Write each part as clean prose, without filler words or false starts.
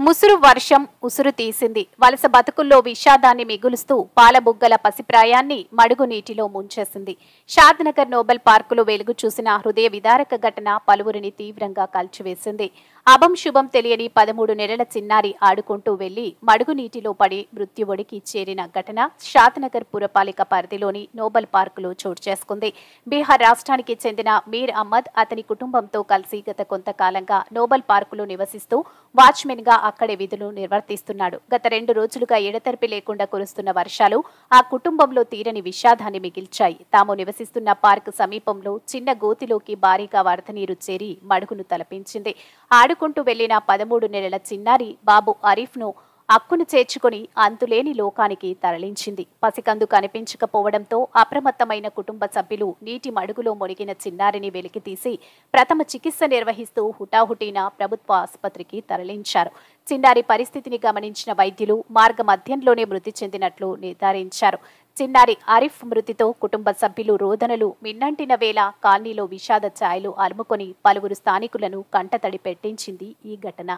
ముసురు వర్షం ఉసురు తీసింది. వలస బతుకుల్లో విషాదాన్ని మిగులుస్తూ పాలబుగ్గల పసిప్రాయాన్ని మడుగు నీటిలో ముంచేసింది. షాద్నగర్ నోబెల్ పార్కులో వెలుగు చూసిన హృదయ విదారక ఘటన పలువురిని తీవ్రంగా కాల్చివేసింది. అభం శుభం తెలియని 13 నెలల చిన్నారి ఆడుకుంటూ వెళ్లి మడుగు నీటిలో పడి మృత్యువొడికి చేరిన ఘటన షాద్నగర్ పురపాలిక పరిధిలోని నోబెల్ పార్కులో చోటు చేసుకుంది. బీహార్ రాష్ట్రానికి చెందిన మీర్ అహ్మద్ అతని కుటుంబంతో కలిసి గత కొంతకాలంగా నోబెల్ పార్కులో నివసిస్తూ వాచ్మెన్ గా అక్కడే విధులు నిర్వర్తిస్తున్నాడు. గత 2 రోజులుగా ఎడతెరిపి లేకుండా కురుస్తున్న వర్షాలు ఆ కుటుంబంలో తీరని విషాదాన్ని మిగిల్చాయి. తాము నివసిస్తున్న పార్క్ సమీపంలో చిన్న గోతిలోకి భారీగా వరద నీరు చేరి మడుగును తలపించింది. ఆడుకుంటూ వెళ్లిన 13 నెలల చిన్నారి బాబు అరీఫ్ ను అక్కును చేర్చుకుని అంతులేని లోకానికి తరలించింది. పసికందు కనిపించకపోవడంతో అప్రమత్తమైన కుటుంబ సభ్యులు నీటి మడుగులో మునిగిన చిన్నారిని వెలికితీసి ప్రథమ చికిత్స నిర్వహిస్తూ హుటాహుటీన ప్రభుత్వ ఆసుపత్రికి తరలించారు. చిన్నారి పరిస్థితిని గమనించిన వైద్యులు మార్గ మధ్యంలోనే మృతి చెందినట్లు నిర్ధారించారు. చిన్నారి ఆరిఫ్ మృతితో కుటుంబ సభ్యులు రోదనలు మిన్నంటిన వేళ కాలనీలో విషాద ఛాయలు అలుముకొని పలువురు స్థానికులను కంటతడి పెట్టించింది ఈ ఘటన.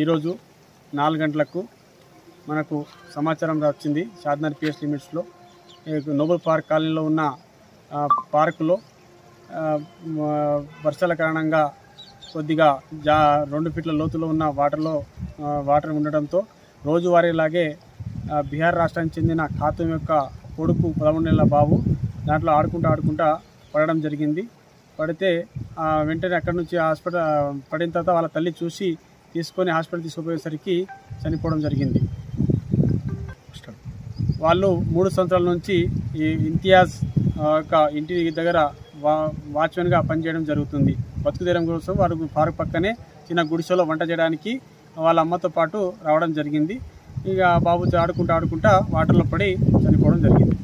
ఈరోజు 4 గంటలకు మనకు సమాచారం వచ్చింది. షాద్నగర్ పిఎస్ లిమిట్స్లో నోబెల్ పార్క్ కాలనీలో ఉన్న పార్కులో వర్షాల కారణంగా కొద్దిగా 2 ఫీట్ల లోతులో ఉన్న వాటర్ ఉండడంతో రోజువారీలాగే బీహార్ రాష్ట్రానికి చెందిన ఖాతుం యొక్క కొడుకు 13 నెలల బాబు దాంట్లో ఆడుకుంటా పడడం జరిగింది. పడితే వెంటనే అక్కడి నుంచి హాస్పిటల్ పడిన తర్వాత వాళ్ళ తల్లి చూసి తీసుకొని హాస్పిటల్ తీసుకుపోయేసరికి చనిపోవడం జరిగింది. వాళ్ళు 3 సంవత్సరాల నుంచి ఈ ఇంతియాజ్ యొక్క ఇంటి దగ్గర వాచ్మెన్గా పనిచేయడం జరుగుతుంది. బతుకుదేరం కోసం వారు పార్క్ పక్కనే చిన్న గుడిసెలో వంట చేయడానికి వాళ్ళ అమ్మతో పాటు రావడం జరిగింది. ఇక బాబు ఆడుకుంటా వాటర్లో పడి చనిపోవడం జరిగింది.